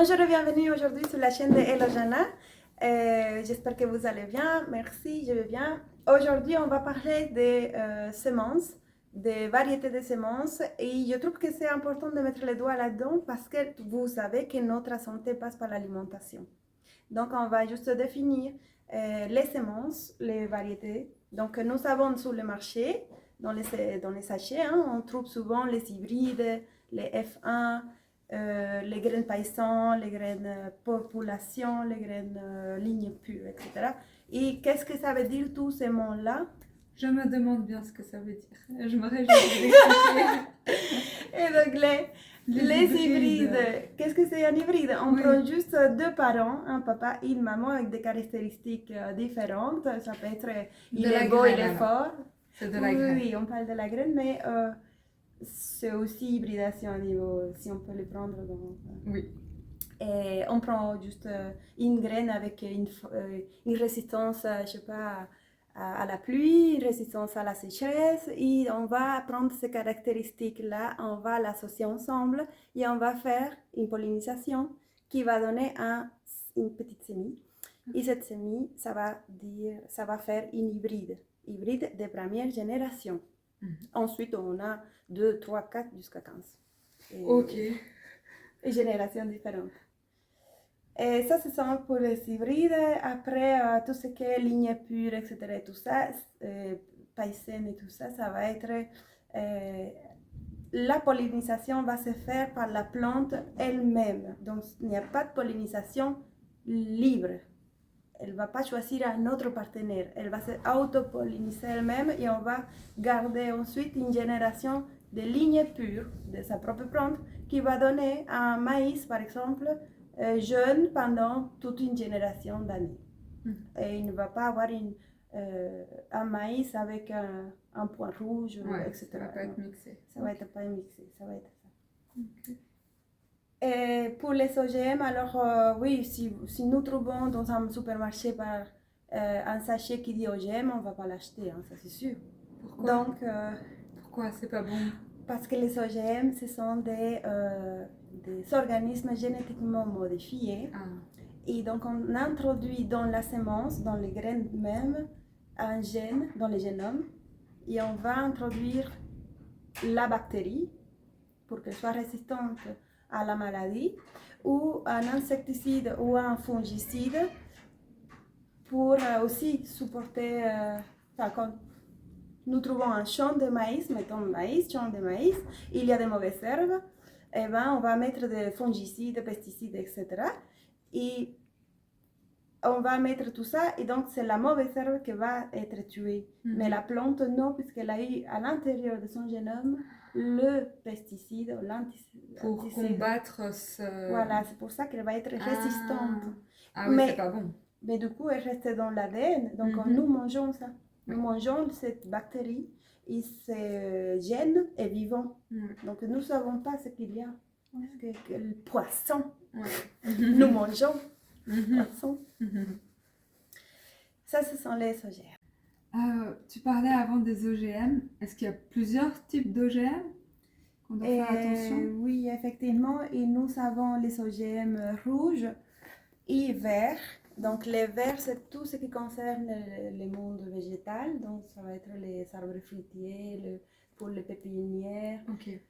Bonjour et bienvenue aujourd'hui sur la chaîne de Hello Jana. J'espère que vous allez bien. Merci, je vais bien. Aujourd'hui, on va parler des semences, des variétés de semences. Et je trouve que c'est important de mettre le doigt là-dedans parce que vous savez que notre santé passe par l'alimentation. Donc, on va juste définir les semences, les variétés. Donc, nous avons sur le marché, dans les sachets, on trouve souvent les hybrides, les F1, les graines paysans, les graines population, les graines ligne pure, etc. Et qu'est-ce que ça veut dire tous ces mots-là? Je me demande bien ce que ça veut dire. Je me réjouis de l'expliquer. Et donc, les hybrides, qu'est-ce que c'est un hybride? On prend juste deux parents, un papa et une maman avec des caractéristiques différentes. Ça peut être, il est beau, il est fort. C'est de la graine. Oui, on parle de la graine, mais c'est aussi hybridation à niveau, si on peut le prendre. Oui. Et on prend juste une graine avec une résistance, je sais pas, à la pluie, une résistance à la sécheresse, et on va prendre ces caractéristiques-là, on va l'associer ensemble et on va faire une pollinisation qui va donner une petite semis. Et cette semis, ça va faire une hybride de première génération. Ensuite, on a 2, 3, 4 jusqu'à 15. Ok. Et générations différentes. Et ça, ce sont pour les hybrides. Après, tout ce qui est ligne pure, etc., tout ça, paysanne et tout ça, ça va être... la pollinisation va se faire par la plante elle-même. Donc, il n'y a pas de pollinisation libre. Elle ne va pas choisir un autre partenaire. Elle va s'auto-polliniser elle-même et on va garder ensuite une génération de lignes pures de sa propre plante qui va donner un maïs, par exemple, jeune pendant toute une génération d'années. Et il ne va pas avoir un maïs avec un point rouge, etc. Ça ne va pas être mixé. Ça va être pas mixé, ça va être ça. Et pour les OGM, alors oui, si nous trouvons dans un supermarché un sachet qui dit OGM, on ne va pas l'acheter, ça c'est sûr. Pourquoi? Donc, pourquoi c'est pas bon? Parce que les OGM, ce sont des organismes génétiquement modifiés. Et donc, on introduit dans la semence, dans les graines même, un gène dans le génome. Et on va introduire la bactérie pour qu'elle soit résistante à la maladie, ou un insecticide ou un fongicide pour aussi supporter, quand nous trouvons un champ de maïs, mettons champ de maïs, il y a des mauvaises herbes, et ben on va mettre des fongicides, pesticides, etc. Et on va mettre tout ça, et donc c'est la mauvaise herbe qui va être tuée. Mais la plante, non, puisqu'elle a eu à l'intérieur de son génome le pesticide, pour combattre ce... Voilà, c'est pour ça qu'elle va être résistante. Ah oui, c'est pas bon. Mais du coup, elle reste dans l'ADN, donc nous mangeons ça. Nous mangeons cette bactérie et ce gène est vivant. Donc nous ne savons pas ce qu'il y a. Que le poisson, nous mangeons poisson. Ça, ce sont les OGM. Tu parlais avant des OGM. Est-ce qu'il y a plusieurs types d'OGM qu'on doit faire attention? Oui, effectivement. Et nous avons les OGM rouges et verts. Donc les verts, c'est tout ce qui concerne le monde végétal. Donc ça va être les arbres fruitiers, pour les pépinières. Okay.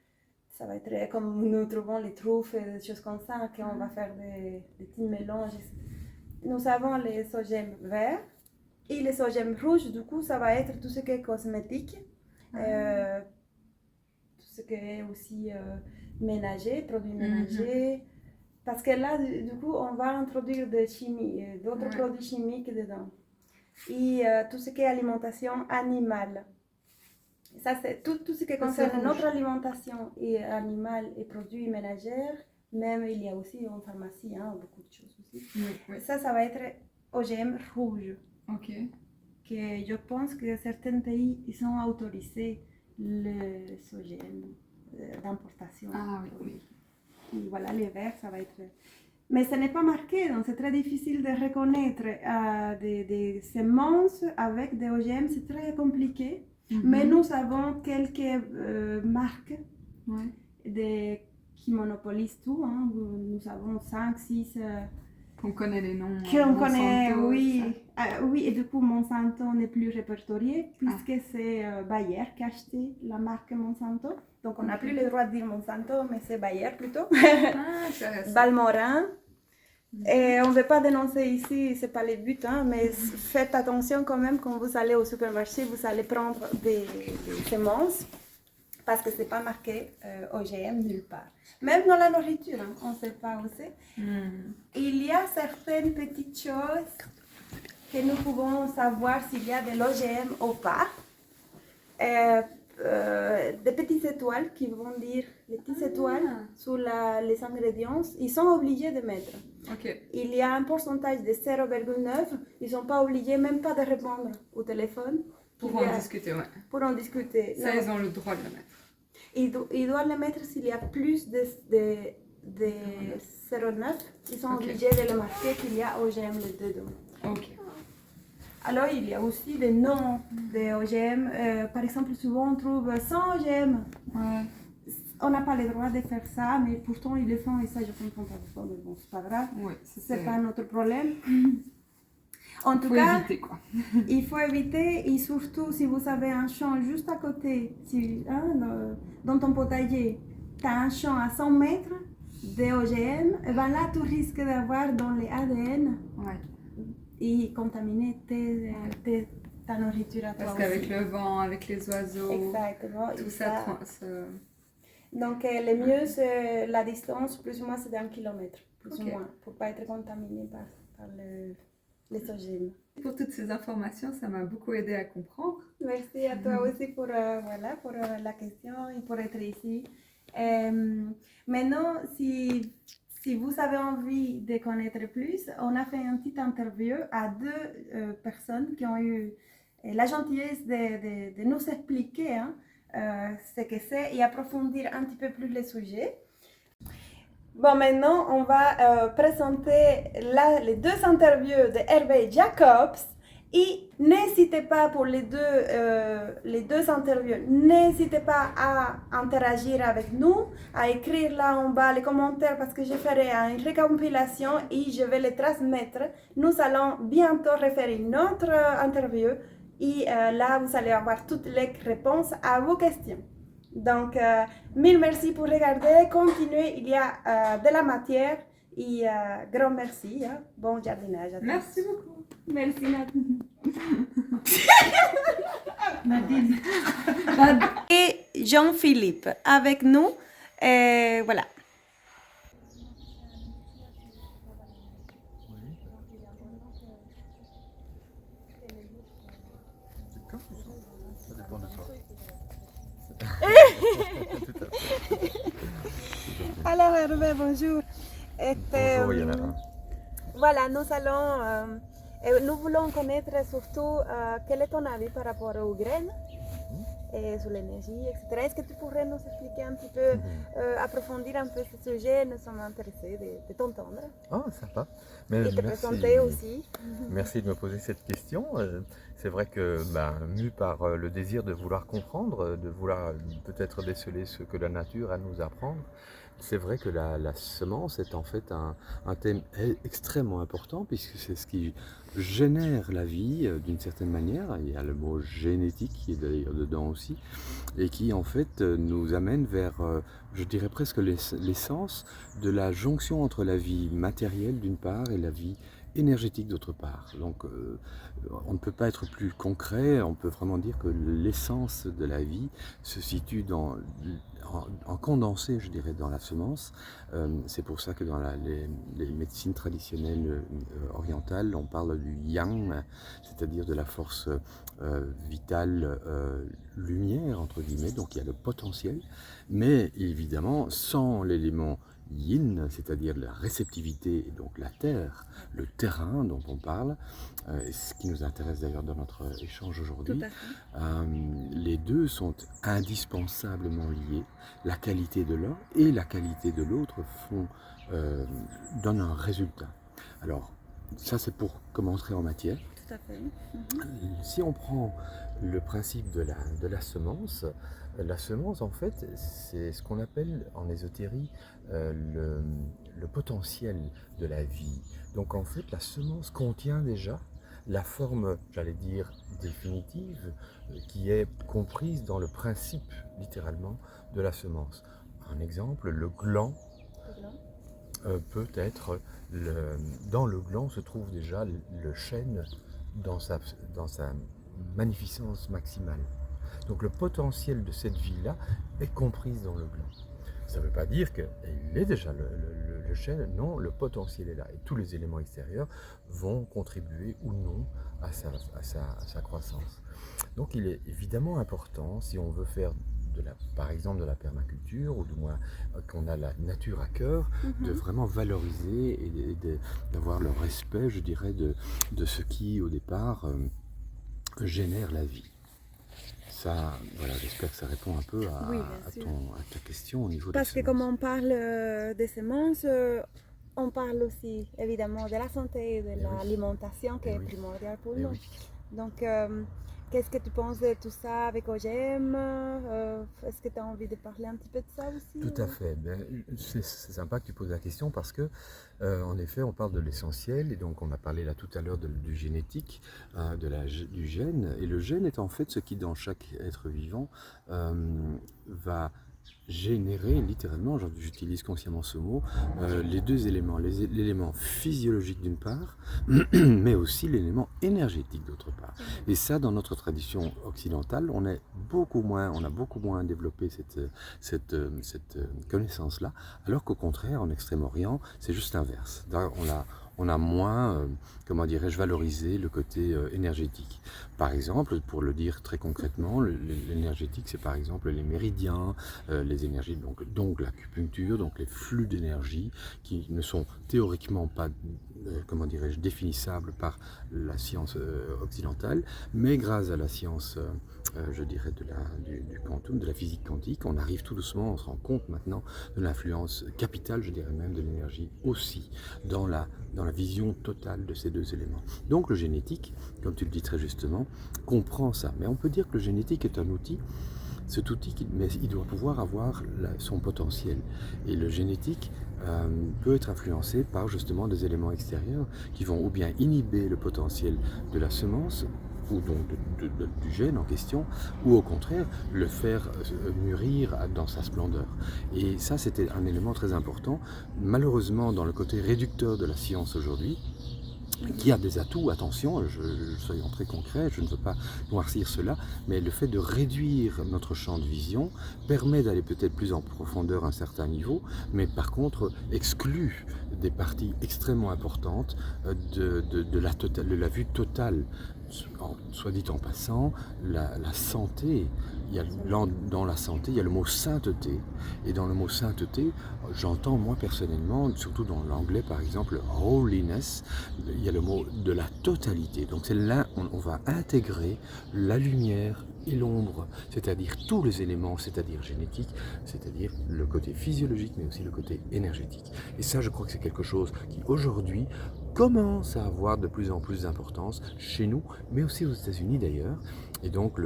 Ça va être comme nous trouvons les truffes et des choses comme ça, qu'on va faire des petits mélanges. Nous avons les OGM verts et les OGM rouges. Du coup, ça va être tout ce qui est cosmétique, tout ce qui est aussi ménager, produits ménagers. Parce que là, du coup, on va introduire d'autres produits chimiques dedans. Et tout ce qui est alimentation animale. Ça, c'est tout ce qui concerne notre alimentation et animale et produits ménagers. Même, il y a aussi en pharmacie, beaucoup de choses aussi. Ça va être OGM rouge. Ok. Que je pense que certains pays, ils ont autorisé les OGM d'importation. Ah oui. Et voilà, les verts, ça va être... Mais ce n'est pas marqué, donc c'est très difficile de reconnaître des semences avec des OGM, c'est très compliqué. Mais nous avons quelques marques qui monopolise tout. Hein. Nous avons 5, 6... qu'on connaît les noms. Qu'on connaît, Monsanto, oui. Oui, et du coup, Monsanto n'est plus répertorié puisque c'est Bayer qui a acheté la marque Monsanto. Donc, on n'a plus le droit de dire Monsanto, mais c'est Bayer plutôt. Balmorin. Et on ne veut pas dénoncer ici, ce n'est pas le but, hein, mais faites attention quand même quand vous allez au supermarché, vous allez prendre des semences parce que ce n'est pas marqué OGM nulle part. Même dans la nourriture, hein, on ne sait pas où c'est. Il y a certaines petites choses que nous pouvons savoir s'il y a de l'OGM ou pas. Des petites étoiles qui vont dire, les petites étoiles sur les ingrédients, ils sont obligés de mettre. Il y a un pourcentage de 0,9, ils ne sont pas obligés même pas de répondre au téléphone. Pour en discuter, ouais. Pour en discuter. Ça, ils ont le droit de le mettre. Ils doivent le mettre s'il y a plus de 0,9, ils sont obligés de le marquer qu'il y a OGM dedans. Alors, il y a aussi des noms de OGM. Par exemple, souvent on trouve 100 OGM. On n'a pas le droit de faire ça, mais pourtant ils le font et ça, je comprends pas pourquoi, mais bon, c'est pas grave. C'est pas notre problème. En tout cas, éviter, quoi. Il faut éviter, et surtout si vous avez un champ juste à côté, dans ton potager, tu as un champ à 100 mètres de OGM, et ben là, tu risques d'avoir dans les ADN et contaminer ta nourriture à toi. Parce qu'avec le vent, avec les oiseaux, tout ça. Donc, le mieux, c'est la distance, plus ou moins, c'est d'1 kilomètre, plus ou moins, pour ne pas être contaminé par les OGM. Pour toutes ces informations, ça m'a beaucoup aidé à comprendre. Merci à toi aussi pour la question et pour être ici. Maintenant, si vous avez envie de connaître plus, on a fait une petite interview à 2 personnes qui ont eu la gentillesse de nous expliquer ce que c'est et approfondir un petit peu plus le sujet. Bon, maintenant, on va présenter les 2 interviews de Hervé Jacobs. Et n'hésitez pas pour les deux interviews, n'hésitez pas à interagir avec nous, à écrire là en bas les commentaires parce que je ferai une récompilation et je vais les transmettre. Nous allons bientôt refaire une autre interview et là vous allez avoir toutes les réponses à vos questions. Donc, mille merci pour regarder, continuez, il y a de la matière et grand merci, bon jardinage à tous. Merci beaucoup. Merci Nadine. Nadine. Et Jean-Philippe avec nous, voilà. Ça dépend de toi. Alors Hervé, bonjour. Bonjour Yana. Voilà, nous voulons connaître surtout quel est ton avis par rapport aux graines, sur l'énergie, etc. Est-ce que tu pourrais nous expliquer un petit peu, approfondir un peu ce sujet? Nous sommes intéressés de t'entendre. Oh, sympa. Et te présenter aussi. Merci de me poser cette question. C'est vrai que, mu par le désir de vouloir comprendre, de vouloir peut-être déceler ce que la nature a à nous apprendre, c'est vrai que la semence est en fait un thème extrêmement important puisque c'est ce qui génère la vie d'une certaine manière. Il y a le mot génétique qui est d'ailleurs dedans aussi et qui en fait nous amène vers, je dirais presque l'essence de la jonction entre la vie matérielle d'une part et la vie énergétique d'autre part. Donc on ne peut pas être plus concret, on peut vraiment dire que l'essence de la vie se situe en condensé, je dirais, dans la semence. C'est pour ça que dans les médecines traditionnelles orientales, on parle du yang, c'est-à-dire de la force vitale lumière, entre guillemets, donc il y a le potentiel, mais évidemment sans l'élément yin, c'est-à-dire la réceptivité, et donc la terre, le terrain dont on parle, ce qui nous intéresse d'ailleurs dans notre échange aujourd'hui, les deux sont indispensablement liés. La qualité de l'un et la qualité de l'autre donnent un résultat. Alors, ça c'est pour commencer en matière. à fait. Si on prend le principe de la semence en fait, c'est ce qu'on appelle en ésotérie le potentiel de la vie. Donc en fait, la semence contient déjà la forme, j'allais dire, définitive, qui est comprise dans le principe, littéralement, de la semence. Un exemple, le gland peut être, dans le gland se trouve déjà le chêne dans sa magnificence maximale. Donc le potentiel de cette vie-là est comprise dans le gland. Ça ne veut pas dire qu'il est déjà le chêne, non, le potentiel est là. Et tous les éléments extérieurs vont contribuer ou non à sa croissance. Donc il est évidemment important, si on veut faire par exemple de la permaculture, ou du moins qu'on a la nature à cœur, de vraiment valoriser et d'avoir le respect, je dirais, de ce qui au départ génère la vie. Ça, voilà, j'espère que ça répond un peu à ta question au niveau Parce des que comme on parle des semences, on parle aussi évidemment de la santé et de l'alimentation qui est primordiale pour nous. Donc, qu'est-ce que tu penses de tout ça avec OGM? Est-ce que tu as envie de parler un petit peu de ça aussi? Tout à fait. C'est sympa que tu poses la question parce que, en effet, on parle de l'essentiel et donc on a parlé là tout à l'heure du génétique, du gène. Et le gène est en fait ce qui, dans chaque être vivant, va générer littéralement, j'utilise consciemment ce mot, les deux éléments, l'élément physiologique d'une part, mais aussi l'élément énergétique d'autre part. Et ça, dans notre tradition occidentale, on a beaucoup moins développé cette connaissance-là, alors qu'au contraire, en Extrême-Orient, c'est juste l'inverse. On a moins, comment dirais-je, valorisé le côté énergétique. Par exemple, pour le dire très concrètement, l'énergétique, c'est par exemple les méridiens, les énergies, donc l'acupuncture, donc les flux d'énergie qui ne sont théoriquement pas, comment dirais-je, définissables par la science occidentale, mais grâce à la science, je dirais, du quantum, de la physique quantique, on arrive tout doucement, on se rend compte maintenant de l'influence capitale, je dirais même, de l'énergie aussi, dans la vision totale de ces deux éléments. Donc le génétique, comme tu le dis très justement, comprend ça. Mais on peut dire que le génétique est un outil, cet outil, mais il doit pouvoir avoir son potentiel. Et le génétique peut être influencé par justement des éléments extérieurs qui vont ou bien inhiber le potentiel de la semence, ou donc du gène en question, ou au contraire le faire mûrir dans sa splendeur. Et ça, c'était un élément très important. Malheureusement, dans le côté réducteur de la science aujourd'hui, qui a des atouts, attention, soyons très concrets, je ne veux pas noircir cela, mais le fait de réduire notre champ de vision permet d'aller peut-être plus en profondeur à un certain niveau, mais par contre exclut des parties extrêmement importantes de la vue totale. Soit dit en passant, la santé, dans la santé, il y a le mot sainteté, et dans le mot sainteté, j'entends moi personnellement, surtout dans l'anglais par exemple, holiness, il y a le mot de la totalité. Donc c'est là, on va intégrer la lumière et l'ombre, c'est-à-dire tous les éléments, c'est-à-dire génétique, c'est-à-dire le côté physiologique, mais aussi le côté énergétique. Et ça, je crois que c'est quelque chose qui aujourd'hui commence à avoir de plus en plus d'importance chez nous, mais aussi aux États-Unis d'ailleurs. Et donc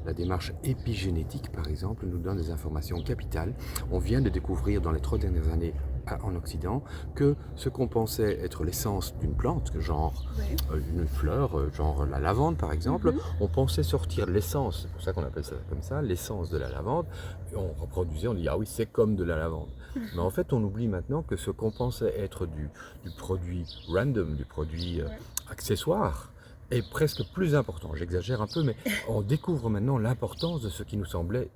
la démarche épigénétique, par exemple, nous donne des informations capitales. On vient de découvrir dans les 3 dernières années en Occident que ce qu'on pensait être l'essence d'une plante, genre une fleur, genre la lavande par exemple, on pensait sortir l'essence, c'est pour ça qu'on appelle ça comme ça, l'essence de la lavande, et on reproduisait, on dit ah oui c'est comme de la lavande. Mais en fait on oublie maintenant que ce qu'on pensait être du produit random, du produit accessoire, est presque plus important. J'exagère un peu, mais on découvre maintenant l'importance de ce qui nous semblait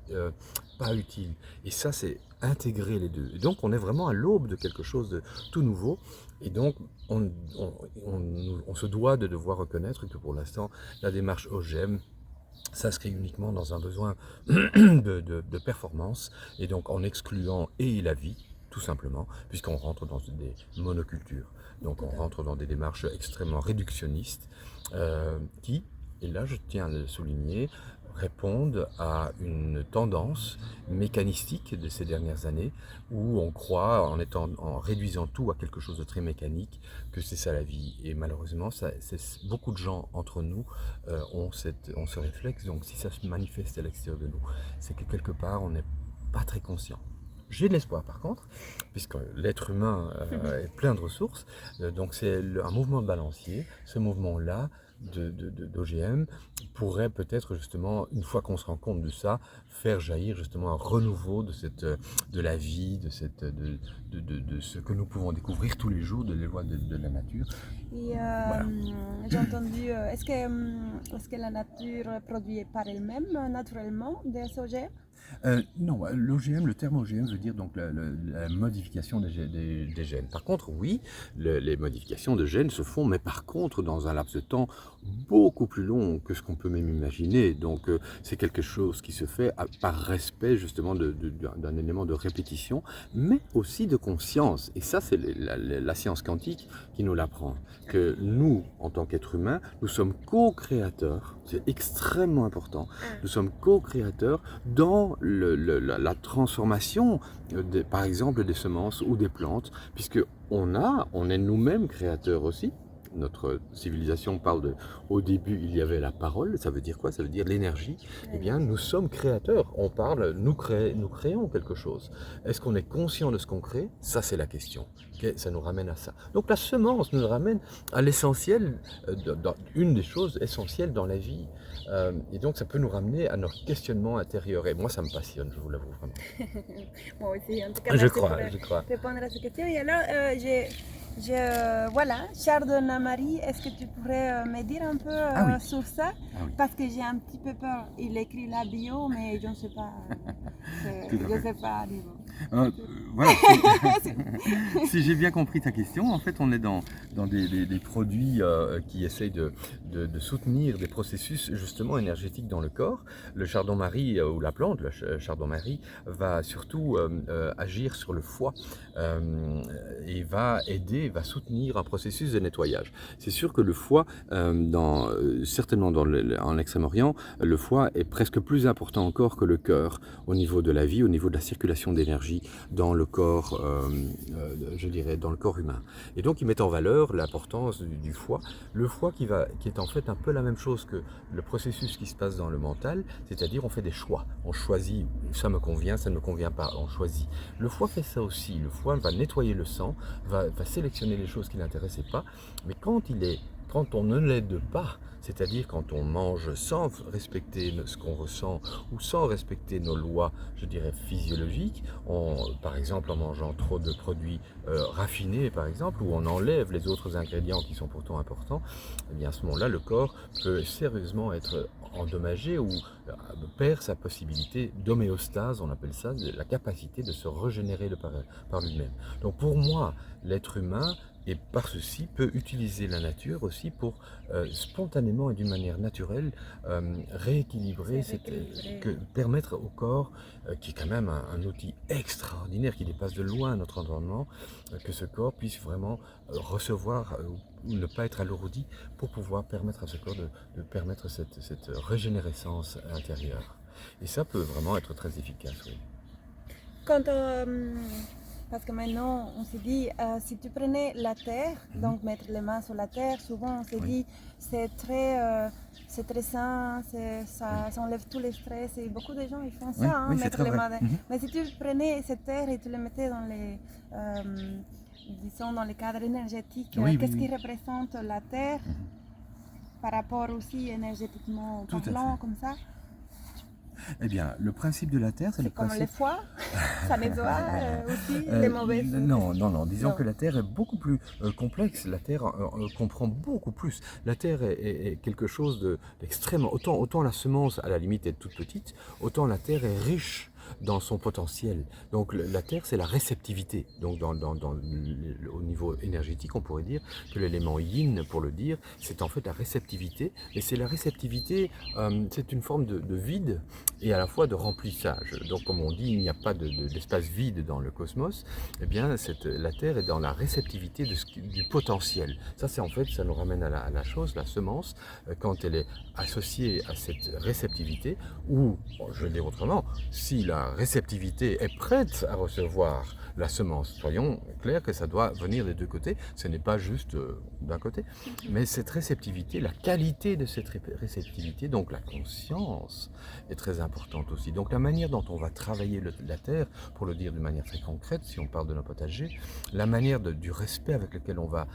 pas utile. Et ça, c'est intégrer les deux. Et donc, on est vraiment à l'aube de quelque chose de tout nouveau. Et donc, on se doit de devoir reconnaître que pour l'instant, la démarche OGM s'inscrit uniquement dans un besoin de performance, et donc en excluant la vie, tout simplement, puisqu'on rentre dans des monocultures. Donc on rentre dans des démarches extrêmement réductionnistes qui, et là je tiens à le souligner, répondent à une tendance mécanistique de ces dernières années où on croit, en réduisant tout à quelque chose de très mécanique, que c'est ça la vie. Et malheureusement, beaucoup de gens entre nous ont ce réflexe. Donc si ça se manifeste à l'extérieur de nous, c'est que quelque part, on n'est pas très conscient. J'ai de l'espoir par contre, puisque l'être humain est plein de ressources, donc c'est un mouvement de balancier. Ce mouvement-là d'OGM pourrait peut-être justement, une fois qu'on se rend compte de ça, faire jaillir justement un renouveau de la vie, de ce que nous pouvons découvrir tous les jours, de les lois de la nature. Et Voilà. j'ai entendu, est-ce que la nature produit par elle-même naturellement des OGM? Non, l'OGM, le terme OGM veut dire donc la modification des gènes. Par contre, oui, les modifications de gènes se font, mais par contre dans un laps de temps beaucoup plus long que ce qu'on peut même imaginer. Donc c'est quelque chose qui se fait par respect justement d'un élément de répétition, mais aussi de conscience. Et ça, c'est la science quantique qui nous l'apprend. Que nous, en tant qu'êtres humains, nous sommes co-créateurs. C'est extrêmement important. Nous sommes co-créateurs dans la transformation, par exemple, des semences ou des plantes, puisque on est nous-mêmes créateurs aussi. Notre civilisation parle au début, il y avait la parole, ça veut dire quoi? Ça veut dire l'énergie. Eh bien, nous sommes créateurs. On parle, nous créons quelque chose. Est-ce qu'on est conscient de ce qu'on crée? Ça, c'est la question. Ça nous ramène à ça. Donc, la semence nous ramène à l'essentiel, une des choses essentielles dans la vie. Et donc, ça peut nous ramener à notre questionnement intérieur. Et moi, ça me passionne, je vous l'avoue vraiment. Moi aussi, en tout cas, Je merci crois, pour je crois. répondre à cette question. Et alors, voilà, Chardonnay Marie, est-ce que tu pourrais me dire un peu Ah oui. sur ça? Ah oui. Parce que j'ai un petit peu peur. Il écrit la bio, mais je ne sais pas. Tout à Je ne fait. sais pas. Niveau. Voilà, si j'ai bien compris ta question, en fait on est dans des produits qui essayent de soutenir des processus justement énergétiques dans le corps. Le chardon-marie ou la plante, le chardon-marie, va surtout agir sur le foie et va aider, va soutenir un processus de nettoyage. C'est sûr que le foie, certainement en Extrême-Orient, le foie est presque plus important encore que le cœur au niveau de la vie, au niveau de la circulation d'énergie dans le corps, je dirais, dans le corps humain. Et donc, ils mettent en valeur l'importance du foie. Le foie qui est en fait un peu la même chose que le processus qui se passe dans le mental, c'est-à-dire on fait des choix. On choisit, ça me convient, ça ne me convient pas, on choisit. Le foie fait ça aussi. Le foie va nettoyer le sang, va sélectionner les choses qui ne l'intéressaient pas. Mais quand on ne l'aide pas, c'est-à-dire quand on mange sans respecter ce qu'on ressent ou sans respecter nos lois, je dirais, physiologiques, par exemple en mangeant trop de produits raffinés, par exemple, où on enlève les autres ingrédients qui sont pourtant importants, eh bien à ce moment-là, le corps peut sérieusement être endommagé ou perd sa possibilité d'homéostase, on appelle ça, la capacité de se régénérer par lui-même. Donc pour moi, l'être humain, et par ceci, peut utiliser la nature aussi pour spontanément et d'une manière naturelle rééquilibrer, permettre au corps, qui est quand même un outil extraordinaire qui dépasse de loin notre environnement, que ce corps puisse vraiment recevoir ou ne pas être alourdi pour pouvoir permettre à ce corps de permettre cette régénérescence intérieure. Et ça peut vraiment être très efficace, oui. Quand parce que maintenant, on se dit, si tu prenais la terre, donc mettre les mains sur la terre, souvent on se dit, c'est très sain, ça enlève tous les stress, et beaucoup de gens ils font ça, mettre les mains. Mais si tu prenais cette terre et tu le mettais dans disons dans les cadres énergétiques, qu'est-ce qui représente la terre par rapport aussi énergétiquement parlant, comme ça? Eh bien, le principe de la Terre, c'est le comme principe... les foies, ça nettoie aussi les mauvaises... Non, disons que la Terre est beaucoup plus complexe, la Terre comprend beaucoup plus. La Terre est quelque chose d'extrêmement... Autant la semence, à la limite, est toute petite, autant la Terre est riche dans son potentiel. Donc la terre, c'est la réceptivité. Donc au niveau énergétique, on pourrait dire que l'élément yin, pour le dire, c'est en fait la réceptivité. Et c'est la réceptivité, c'est une forme de vide et à la fois de remplissage. Donc comme on dit, il n'y a pas d'espace vide dans le cosmos. Eh bien, la terre est dans la réceptivité du potentiel. Ça, c'est en fait, ça nous ramène à la chose, la semence, quand elle est associée à cette réceptivité, ou, je vais le dire autrement, si la réceptivité est prête à recevoir la semence, soyons clairs que ça doit venir des deux côtés, ce n'est pas juste d'un côté, mais cette réceptivité, la qualité de cette réceptivité, donc la conscience, est très importante aussi. Donc la manière dont on va travailler la terre, pour le dire de manière très concrète, si on parle de nos potagers, la manière du respect avec lequel on va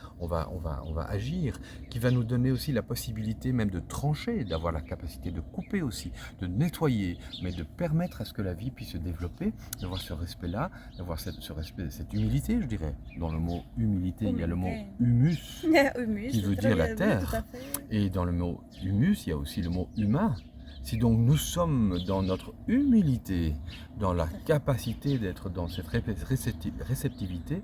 agir, qui va nous donner aussi la possibilité même de trancher, d'avoir la capacité de couper aussi, de nettoyer, mais de permettre à ce que la vie puisse se développer, d'avoir ce respect-là, d'avoir ce respect, cette humilité, je dirais. Dans le mot humilité, il y a le mot humus, qui veut dire la terre. Et dans le mot humus, il y a aussi le mot humain. Si donc nous sommes dans notre humilité, dans la capacité d'être dans cette réceptivité,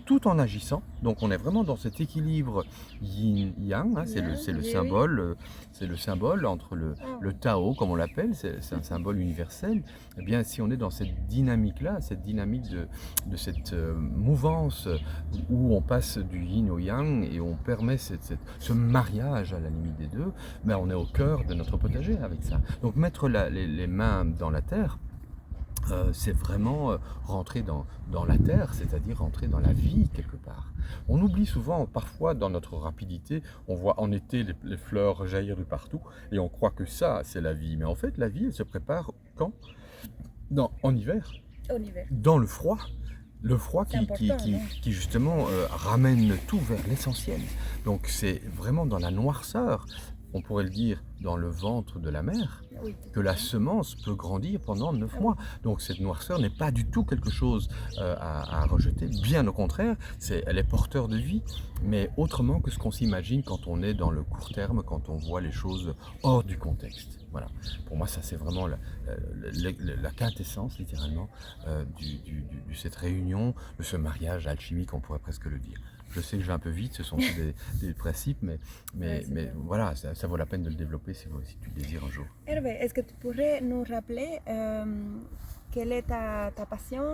tout en agissant, donc on est vraiment dans cet équilibre yin-yang, hein, c'est le symbole entre le Tao, comme on l'appelle, c'est un symbole universel. Eh bien, si on est dans cette dynamique-là, cette dynamique de cette mouvance où on passe du yin au yang et on permet ce mariage à la limite des deux, ben on est au cœur de notre potager avec ça. Donc mettre les mains dans la terre, c'est vraiment rentrer dans la terre, c'est-à-dire rentrer dans la vie quelque part. On oublie souvent, parfois dans notre rapidité, on voit en été les fleurs jaillir de partout et on croit que ça c'est la vie. Mais en fait la vie elle se prépare quand ? En hiver, dans le froid. Le froid qui justement ramène tout vers l'essentiel. Donc c'est vraiment dans la noirceur, on pourrait le dire dans le ventre de la mer, que la semence peut grandir pendant 9 mois. Donc cette noirceur n'est pas du tout quelque chose à rejeter, bien au contraire, elle est porteur de vie, mais autrement que ce qu'on s'imagine quand on est dans le court terme, quand on voit les choses hors du contexte. Voilà. Pour moi, ça c'est vraiment la quintessence, littéralement, de cette réunion, de ce mariage alchimique, on pourrait presque le dire. Je sais que je vais un peu vite, ce sont des principes, mais voilà, ça vaut la peine de le développer si tu le désires un jour. Hervé, est-ce que tu pourrais nous rappeler quelle est ta passion,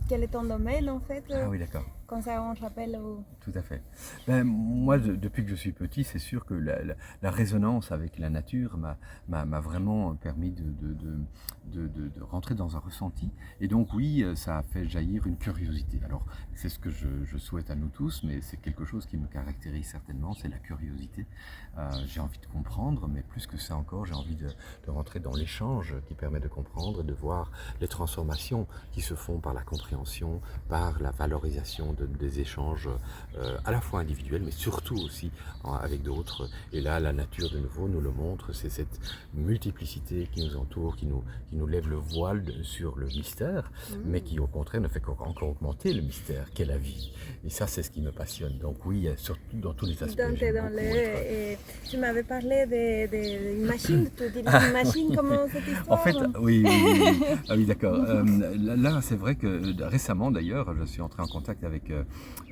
quel est ton domaine en fait Ah oui, d'accord. Comme ça, on te rappelle. Tout à fait. Ben, moi, depuis que je suis petit, c'est sûr que la résonance avec la nature m'a vraiment permis de rentrer dans un ressenti. Et donc, oui, ça a fait jaillir une curiosité. Alors, c'est ce que je souhaite à nous tous, mais c'est quelque chose qui me caractérise certainement, c'est la curiosité. J'ai envie de comprendre, mais plus que ça encore, j'ai envie de rentrer dans l'échange qui permet de comprendre et de voir les transformations qui se font par la compréhension, par la valorisation des échanges à la fois individuels mais surtout aussi avec d'autres. Et là la nature de nouveau nous le montre, c'est cette multiplicité qui nous entoure, qui nous lève le voile sur le mystère, mais qui au contraire ne fait qu'encore augmenter le mystère qu'est la vie. Et ça c'est ce qui me passionne. Donc oui, surtout dans tous les aspects. Tu m'avais parlé d'une machine, tu utilises une machine, comment cette histoire? En fait, oui. Ah oui, d'accord. Là, c'est vrai que récemment, d'ailleurs, je suis entré en contact avec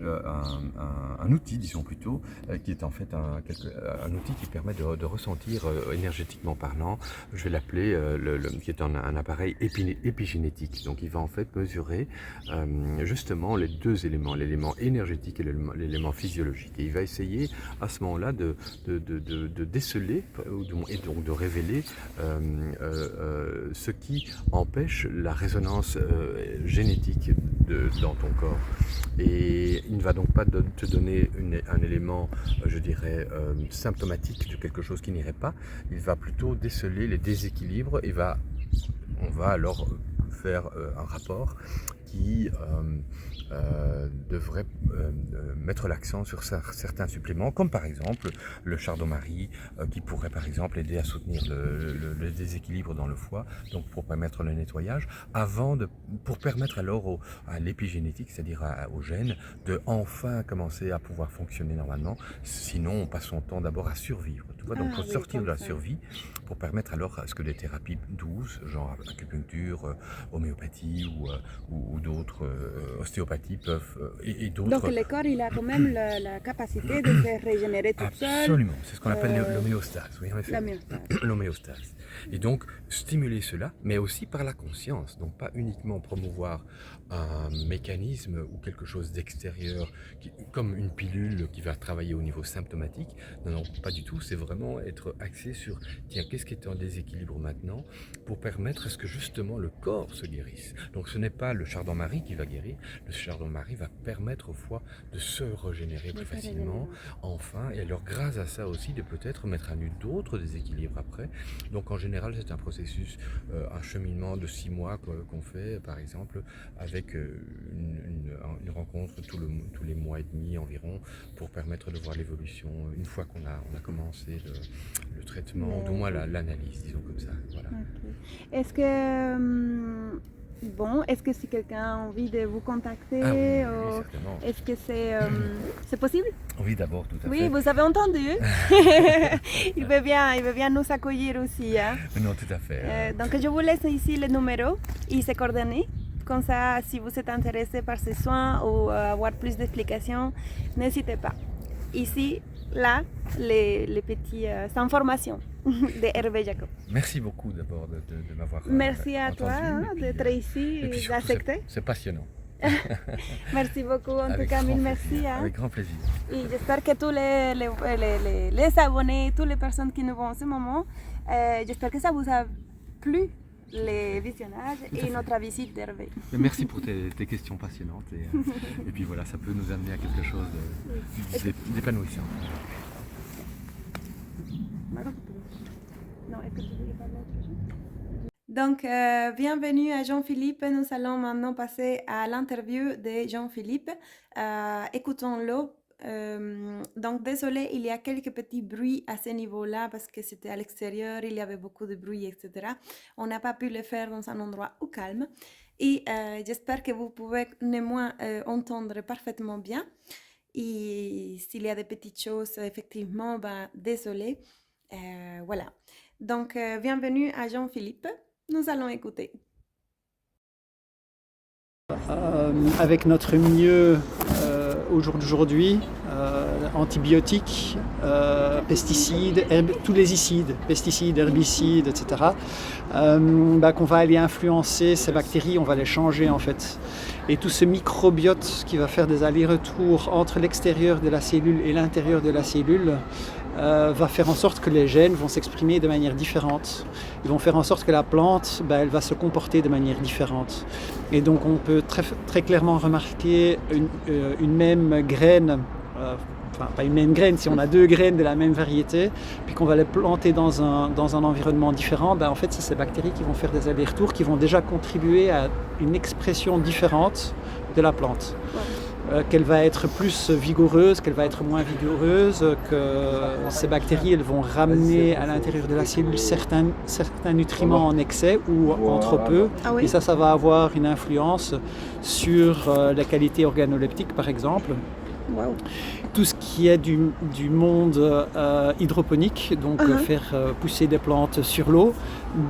un outil, disons plutôt, qui est en fait un outil qui permet de ressentir énergétiquement parlant. Je vais l'appeler, qui est un appareil épigénétique. Donc, il va en fait mesurer justement les deux éléments, l'élément énergétique et l'élément physiologique. Et il va essayer à ce moment-là de déceler et donc de révéler ce qui empêche la résonance génétique dans ton corps. Et il ne va donc pas te donner un élément, je dirais, symptomatique de quelque chose qui n'irait pas. Il va plutôt déceler les déséquilibres et on va alors faire un rapport qui devrait mettre l'accent sur certains suppléments, comme par exemple le chardon-marie, qui pourrait par exemple aider à soutenir le déséquilibre dans le foie, donc pour permettre le nettoyage, pour permettre alors à l'épigénétique, c'est-à-dire aux gènes, de enfin commencer à pouvoir fonctionner normalement. Sinon, on passe son temps d'abord à survivre. Tu vois, donc il faut sortir de la survie pour permettre alors à ce que des thérapies douces, genre acupuncture, homéopathie ou d'autres ostéopathie peuvent et d'autres. Donc le corps, il a quand même la capacité de se régénérer tout seul. Absolument, c'est ce qu'on appelle l'homéostase. Oui, en effet. L'homéostase. L'homéostase. Et donc stimuler cela, mais aussi par la conscience, donc pas uniquement promouvoir un mécanisme ou quelque chose d'extérieur, comme une pilule qui va travailler au niveau symptomatique. Non, non, pas du tout, c'est vraiment être axé sur, tiens, qu'est-ce qui est en déséquilibre maintenant, pour permettre à ce que justement le corps se guérisse. Donc ce n'est pas le chardon-marie qui va guérir, le chardon-marie va permettre au foie de se régénérer plus facilement, enfin, et alors grâce à ça aussi de peut-être mettre à nu d'autres déséquilibres après. Donc en général c'est un processus, un cheminement de 6 mois qu'on fait par exemple avec une rencontre tous les mois et demi environ pour permettre de voir l'évolution une fois qu'on a commencé le traitement, ou du moins l'analyse, disons comme ça. Voilà. Okay. Est-ce que si quelqu'un a envie de vous contacter, oui, certainement. est-ce que c'est possible? Oui, d'abord, tout à fait. Oui, vous avez entendu. il veut bien nous accueillir aussi. Hein? Non, tout à fait. Donc je vous laisse ici le numéro et ses coordonnées. Comme ça, si vous êtes intéressé par ces soins ou avoir plus d'explications, n'hésitez pas. Ici, là, les petites informations de Hervé Jacob. Merci beaucoup d'abord de m'avoir Merci à entendu, toi d'être ici et d'accepter. C'est passionnant. Merci beaucoup, en tout cas, mille merci. Hein. Avec grand plaisir. Et j'espère que tous les abonnés, toutes les personnes qui nous voient en ce moment, j'espère que ça vous a plu. Les visionnages et notre visite d'Hervé. Merci pour tes questions passionnantes et puis voilà, ça peut nous amener à quelque chose d'épanouissant. Donc, bienvenue à Jean-Philippe. Nous allons maintenant passer à l'interview de Jean-Philippe. Écoutons-le. Donc désolé, il y a quelques petits bruits à ce niveau-là parce que c'était à l'extérieur, il y avait beaucoup de bruit, etc. On n'a pas pu le faire dans un endroit au calme et j'espère que vous pouvez néanmoins entendre parfaitement bien. Et s'il y a des petites choses, effectivement, désolé. Voilà. Donc, bienvenue à Jean-Philippe. Nous allons écouter. Avec notre milieu au jour d'aujourd'hui, antibiotiques, pesticides, tous les icides, pesticides, herbicides, etc., qu'on va aller influencer ces bactéries, on va les changer en fait. Et tout ce microbiote qui va faire des allers-retours entre l'extérieur de la cellule et l'intérieur de la cellule va faire en sorte que les gènes vont s'exprimer de manière différente. Ils vont faire en sorte que la plante, elle va se comporter de manière différente. Et donc on peut très clairement remarquer une même graine, enfin pas une même graine, si on a 2 graines de la même variété, puis qu'on va les planter dans un environnement différent, en fait c'est ces bactéries qui vont faire des allers-retours, qui vont déjà contribuer à une expression différente de la plante. Qu'elle va être plus vigoureuse, qu'elle va être moins vigoureuse, que ces bactéries elles vont ramener à l'intérieur de la cellule certains nutriments en excès ou en trop peu. Ah oui. Et ça va avoir une influence sur la qualité organoleptique par exemple. Wow. Tout ce qui est du monde hydroponique, donc faire pousser des plantes sur l'eau,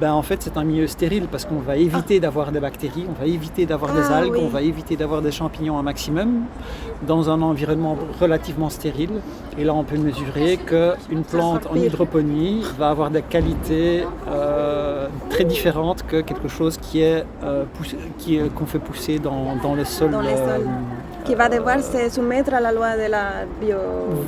en fait c'est un milieu stérile parce qu'on va éviter d'avoir des bactéries, on va éviter d'avoir des algues, on va éviter d'avoir des champignons un maximum dans un environnement relativement stérile. Et là on peut mesurer qu'une plante en hydroponie va avoir des qualités très différentes que quelque chose qu'on fait pousser dans le sol. qui va devoir se soumettre à la loi de la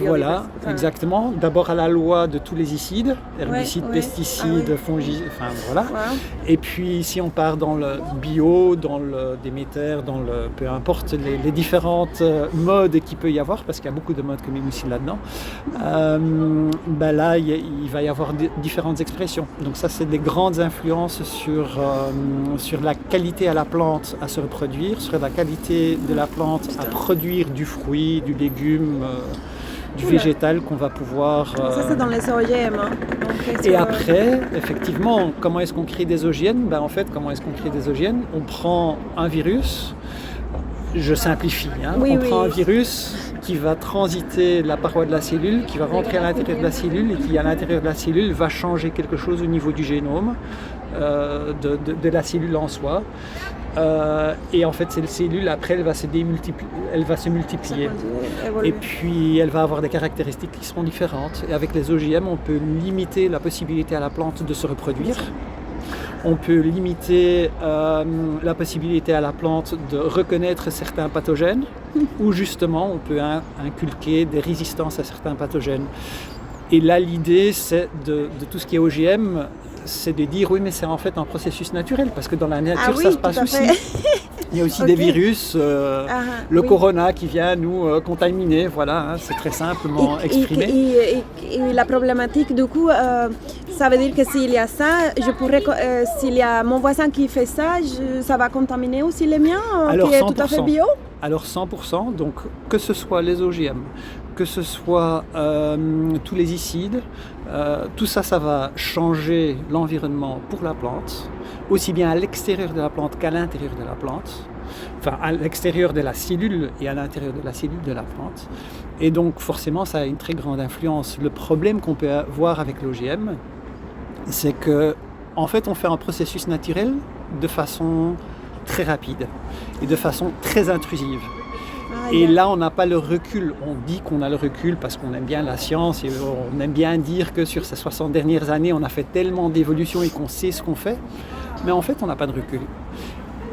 Voilà, biodiversité. exactement. D'abord à la loi de tous les isides, herbicides, ouais. pesticides, fongicides, enfin voilà. Wow. Et puis si on part dans le bio, dans le Déméter, dans le peu importe les différentes modes qu'il peut y avoir, parce qu'il y a beaucoup de modes comme aussi là-dedans, là il va y avoir différentes expressions. Donc ça c'est des grandes influences sur la qualité à la plante à se reproduire, sur la qualité de la plante à produire du fruit, du légume, du végétal qu'on va pouvoir... Ça c'est dans les OGM. Hein. Donc, Et après, effectivement, comment est-ce qu'on crée des OGM ? En fait, comment est-ce qu'on crée des OGM ? On prend un virus, je simplifie, hein, Oui, prend un oui. virus qui va transiter la paroi de la cellule, qui va rentrer à l'intérieur de la cellule et qui à l'intérieur de la cellule va changer quelque chose au niveau du génome de la cellule en soi. Et en fait, cette cellule, après, elle va se multiplier. Et puis, elle va avoir des caractéristiques qui seront différentes. Et avec les OGM, on peut limiter la possibilité à la plante de se reproduire. On peut limiter la possibilité à la plante de reconnaître certains pathogènes ou justement, on peut inculquer des résistances à certains pathogènes. Et là, l'idée, c'est de tout ce qui est OGM, c'est de dire oui, mais c'est en fait un processus naturel parce que dans la nature, ça se passe aussi. Il y a aussi des virus, le corona qui vient nous contaminer, voilà, hein, c'est très simplement exprimé. Et la problématique, du coup, ça veut dire que s'il y a ça, s'il y a mon voisin qui fait ça, ça va contaminer aussi les miens, Alors, qui est 100%. tout à fait bio? Alors 100%, donc que ce soit les OGM, que ce soit tous les icides, tout ça, ça va changer l'environnement pour la plante, aussi bien à l'extérieur de la plante qu'à l'intérieur de la plante, enfin à l'extérieur de la cellule et à l'intérieur de la cellule de la plante. Et donc forcément, ça a une très grande influence. Le problème qu'on peut avoir avec l'OGM, c'est que en fait, on fait un processus naturel de façon très rapide et de façon très intrusive. Et là, on n'a pas le recul. On dit qu'on a le recul parce qu'on aime bien la science et on aime bien dire que sur ces 60 dernières années, on a fait tellement d'évolution et qu'on sait ce qu'on fait. Mais en fait, on n'a pas de recul.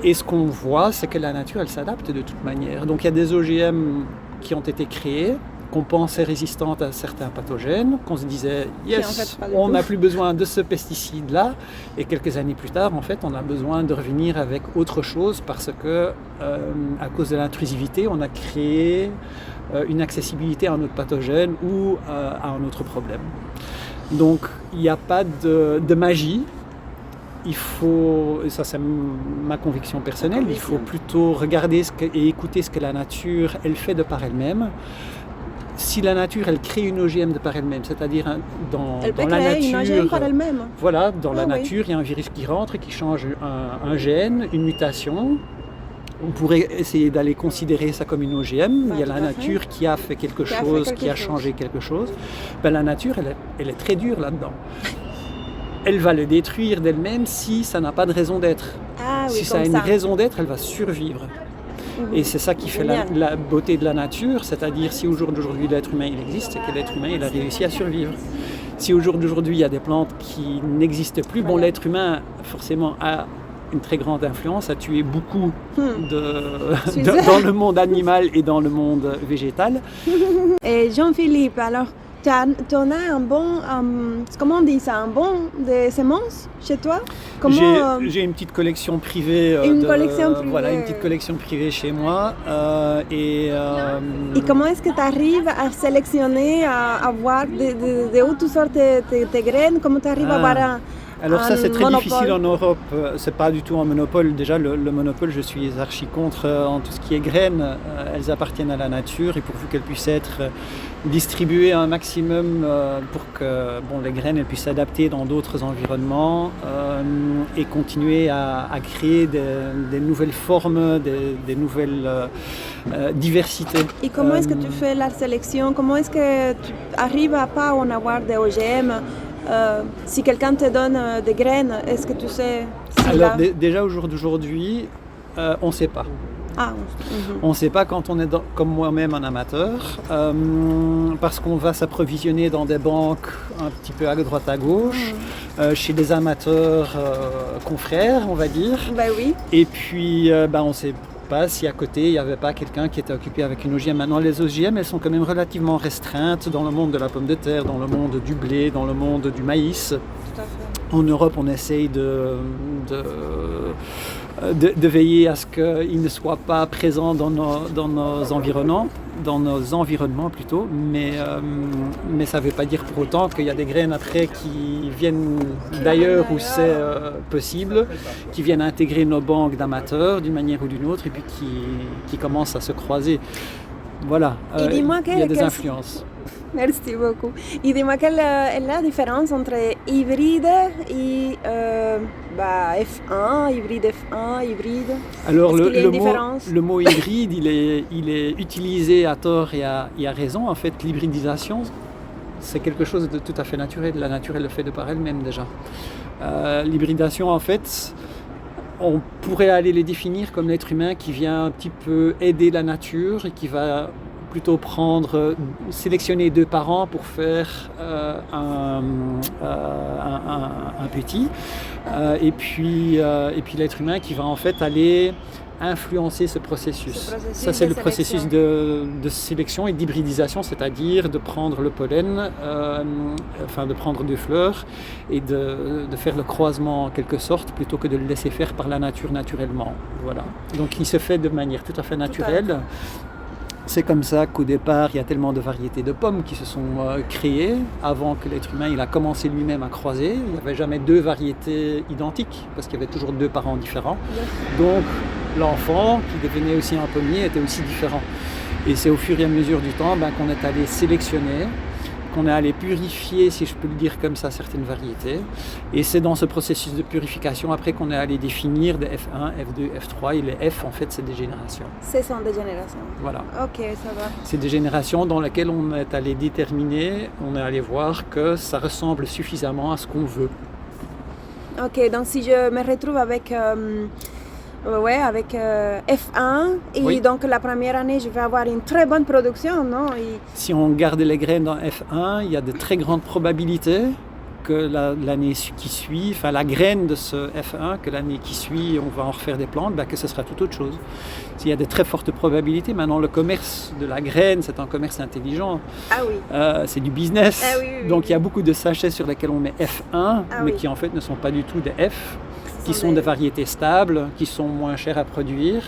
Et ce qu'on voit, c'est que la nature, elle s'adapte de toute manière. Donc, il y a des OGM qui ont été créés, qu'on pensait résistantes à certains pathogènes, qu'on se disait yes, en fait, on n'a plus besoin de ce pesticide-là, et quelques années plus tard, en fait, on a besoin de revenir avec autre chose parce que, à cause de l'intrusivité, on a créé une accessibilité à un autre pathogène ou à un autre problème. Donc, il n'y a pas de magie. Il faut, et ça c'est ma conviction personnelle, il faut plutôt regarder et écouter ce que la nature, elle fait de par elle-même. Si la nature, elle crée une OGM de par elle-même, c'est-à-dire dans la nature, une OGM par elle-même. Voilà, dans la nature, il y a un virus qui rentre et qui change un gène, une mutation. On pourrait essayer d'aller considérer ça comme une OGM. Il y a la nature qui a fait quelque chose, qui a changé quelque chose. Ben, la nature, elle est très dure là-dedans. Elle va le détruire d'elle-même si ça n'a pas de raison d'être. Ah, oui, si ça a une raison d'être, elle va survivre. Et c'est ça qui fait la beauté de la nature, c'est-à-dire si au jour d'aujourd'hui l'être humain il existe, c'est que l'être humain il a réussi à survivre. Si au jour d'aujourd'hui il y a des plantes qui n'existent plus, bon, l'être humain forcément a une très grande influence, a tué beaucoup dans le monde animal et dans le monde végétal. Et Jean-Philippe, alors tu as un bon, comment on dit ça, un bon de semences chez toi? J'ai une petite collection privée. Voilà, une petite collection privée chez moi. Et comment est-ce que tu arrives à sélectionner, à voir de où tu sors tes graines? Comment tu arrives à voir Alors ça c'est très difficile en Europe, c'est pas du tout un monopole. Déjà le monopole, je suis archi contre en tout ce qui est graines. Elles appartiennent à la nature et pourvu qu'elles puissent être distribuées un maximum pour que les graines elles puissent s'adapter dans d'autres environnements et continuer à créer des nouvelles formes, des nouvelles diversités. Et comment est-ce que tu fais la sélection? Comment est-ce que tu arrives à pas en avoir des OGM? Si quelqu'un te donne des graines, est-ce que tu sais Alors déjà au jour d'aujourd'hui, on ne sait pas. On ne sait pas quand on est comme moi-même un amateur, parce qu'on va s'approvisionner dans des banques un petit peu à droite à gauche, chez des amateurs confrères, on va dire. Ben oui. Et puis on sait pas si à côté il n'y avait pas quelqu'un qui était occupé avec une OGM. Maintenant, les OGM, elles sont quand même relativement restreintes dans le monde de la pomme de terre, dans le monde du blé, dans le monde du maïs. Tout à fait. En Europe, on essaye de veiller à ce qu'ils ne soient pas présents dans nos environnements plutôt, mais ça ne veut pas dire pour autant qu'il y a des graines après qui viennent d'ailleurs où c'est possible, qui viennent intégrer nos banques d'amateurs d'une manière ou d'une autre et puis qui commencent à se croiser. Voilà, il y a des influences. Merci beaucoup. Et dis-moi, quelle est la différence entre hybride et F1, hybride F1, hybride? Alors le mot hybride, il est utilisé à tort et à raison. En fait, l'hybridisation, c'est quelque chose de tout à fait naturel. La nature, elle le fait de par elle-même déjà. L'hybridation, en fait, on pourrait aller les définir comme l'être humain qui vient un petit peu aider la nature et qui va plutôt sélectionner 2 parents pour faire un petit, et puis l'être humain qui va en fait aller influencer ce processus. Ça, c'est le processus de sélection et d'hybridisation, c'est-à-dire de prendre le pollen, de prendre 2 fleurs et de faire le croisement en quelque sorte plutôt que de le laisser faire par la nature naturellement. Voilà. Donc il se fait de manière tout à fait naturelle. C'est comme ça qu'au départ, il y a tellement de variétés de pommes qui se sont créées. Avant que l'être humain il a commencé lui-même à croiser, il n'y avait jamais 2 variétés identiques, parce qu'il y avait toujours 2 parents différents. Donc l'enfant, qui devenait aussi un pommier, était aussi différent. Et c'est au fur et à mesure du temps qu'on est allé sélectionner, qu'on est allé purifier, si je peux le dire comme ça, certaines variétés. Et c'est dans ce processus de purification après qu'on est allé définir des F1, F2, F3. Et les F, en fait, c'est des générations. Ce sont des générations. Voilà. Ok, ça va. C'est des générations dans lesquelles on est allé déterminer, on est allé voir que ça ressemble suffisamment à ce qu'on veut. Ok, donc si je me retrouve avec... F1 et oui. Donc la première année je vais avoir une très bonne production, non? Si on garde les graines dans F1, il y a de très grandes probabilités que l'année qui suit, enfin la graine de ce F1, que l'année qui suit on va en refaire des plantes, que ce sera tout autre chose. Il y a de très fortes probabilités. Maintenant le commerce de la graine, c'est un commerce intelligent. Ah oui. C'est du business. Ah oui, oui, donc il y a beaucoup de sachets sur lesquels on met F1, mais qui en fait ne sont pas du tout des F. Qui sont des variétés stables, qui sont moins chères à produire,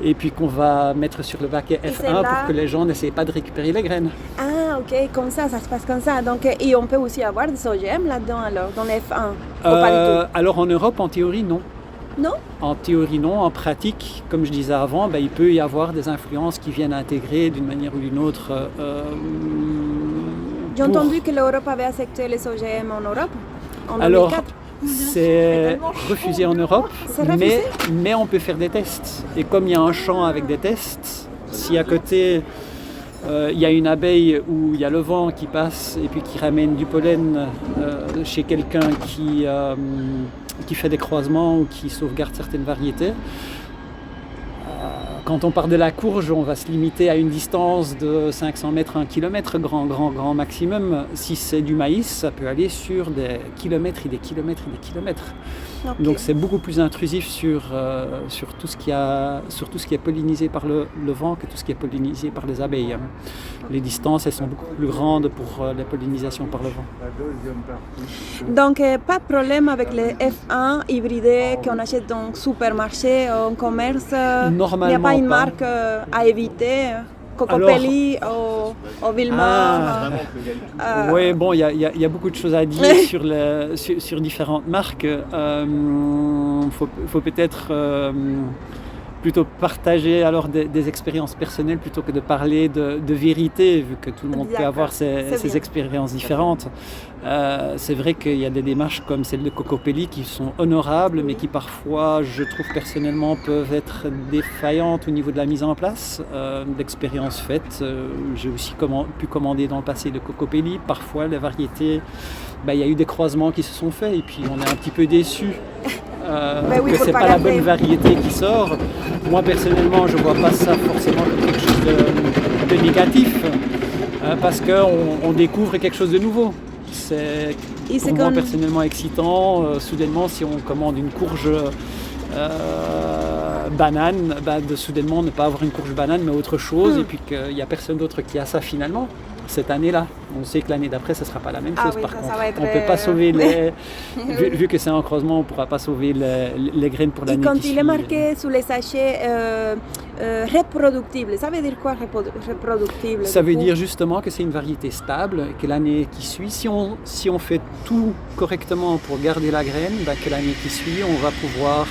et puis qu'on va mettre sur le baquet F1 pour que les gens n'essayent pas de récupérer les graines. Ah ok, comme ça se passe comme ça. Donc, et on peut aussi avoir des OGM là-dedans alors, dans les F1 pas du tout. Alors en Europe, en théorie, non. Non? En théorie, non. En pratique, comme je disais avant, il peut y avoir des influences qui viennent intégrer d'une manière ou d'une autre. J'ai entendu que l'Europe avait accepté les OGM en Europe en 2004. Alors, c'est refusé en Europe, refusé mais on peut faire des tests. Et comme il y a un champ avec des tests, si à côté il y a une abeille où il y a le vent qui passe et puis qui ramène du pollen chez quelqu'un qui fait des croisements ou qui sauvegarde certaines variétés, quand on part de la courge, on va se limiter à une distance de 500 mètres à 1 kilomètre, grand maximum. Si c'est du maïs, ça peut aller sur des kilomètres et des kilomètres et des kilomètres. Okay. Donc c'est beaucoup plus intrusif sur tout ce qui est pollinisé par le vent que tout ce qui est pollinisé par les abeilles. Les distances, elles sont beaucoup plus grandes pour les pollinisations par le vent. Donc pas de problème avec les F1 hybridés qu'on achète dans le supermarché, en commerce. Normalement, il n'y a pas une marque à éviter. Cocopelli au Villemort. Oui, bon, il y a beaucoup de choses à dire sur différentes marques. Faut peut-être plutôt partager alors des expériences personnelles plutôt que de parler de vérité, vu que tout le monde peut avoir ses expériences différentes. C'est vrai qu'il y a des démarches comme celle de Cocopelli qui sont honorables, mais qui parfois, je trouve personnellement, peuvent être défaillantes au niveau de la mise en place. D'expériences faites, j'ai aussi pu commander dans le passé de Cocopelli. Parfois, les variétés, il y a eu des croisements qui se sont faits et puis on est un petit peu déçus. Que c'est pas la bonne variété qui sort. Moi personnellement, je vois pas ça forcément comme quelque chose de négatif, parce qu'on découvre quelque chose de nouveau. C'est pour moi personnellement excitant. Soudainement, si on commande une courge banane, de soudainement ne pas avoir une courge banane mais autre chose, et puis qu'il n'y a personne d'autre qui a ça finalement. Cette année-là, on sait que l'année d'après, ce ne sera pas la même chose. Oui, Par ça contre, va être... on ne peut pas sauver les... vu que c'est un croisement, on ne pourra pas sauver les graines pour l'année qui suit. Et quand il est marqué sous les sachets reproductible, ça veut dire quoi reproductible? Ça veut dire justement que c'est une variété stable, que l'année qui suit, si on fait tout correctement pour garder la graine, que l'année qui suit, on va pouvoir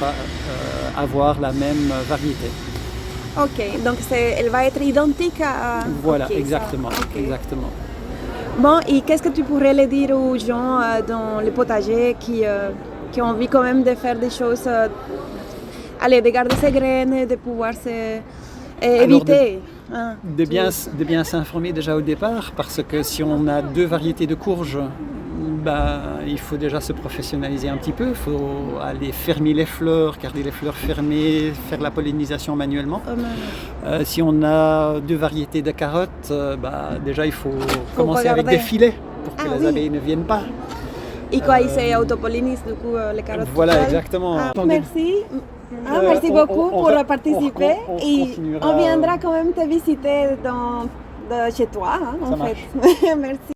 avoir la même variété. Ok, donc elle va être identique à... Voilà, okay, exactement, exactement. Bon, et qu'est-ce que tu pourrais le dire aux gens dans les potagers qui ont envie quand même de faire des choses, de garder ses graines, de pouvoir éviter de bien s'informer déjà au départ, parce que si on a 2 variétés de courges, il faut déjà se professionnaliser un petit peu, il faut aller fermer les fleurs, garder les fleurs fermées, faire la pollinisation manuellement. Si on a 2 variétés de carottes, déjà il faut commencer avec des filets pour que les abeilles ne viennent pas. Et quoi, ils s'autopollinisent du coup les carottes? Voilà, exactement. Merci. Merci beaucoup pour participer. On viendra quand même te visiter chez toi, en fait. Merci.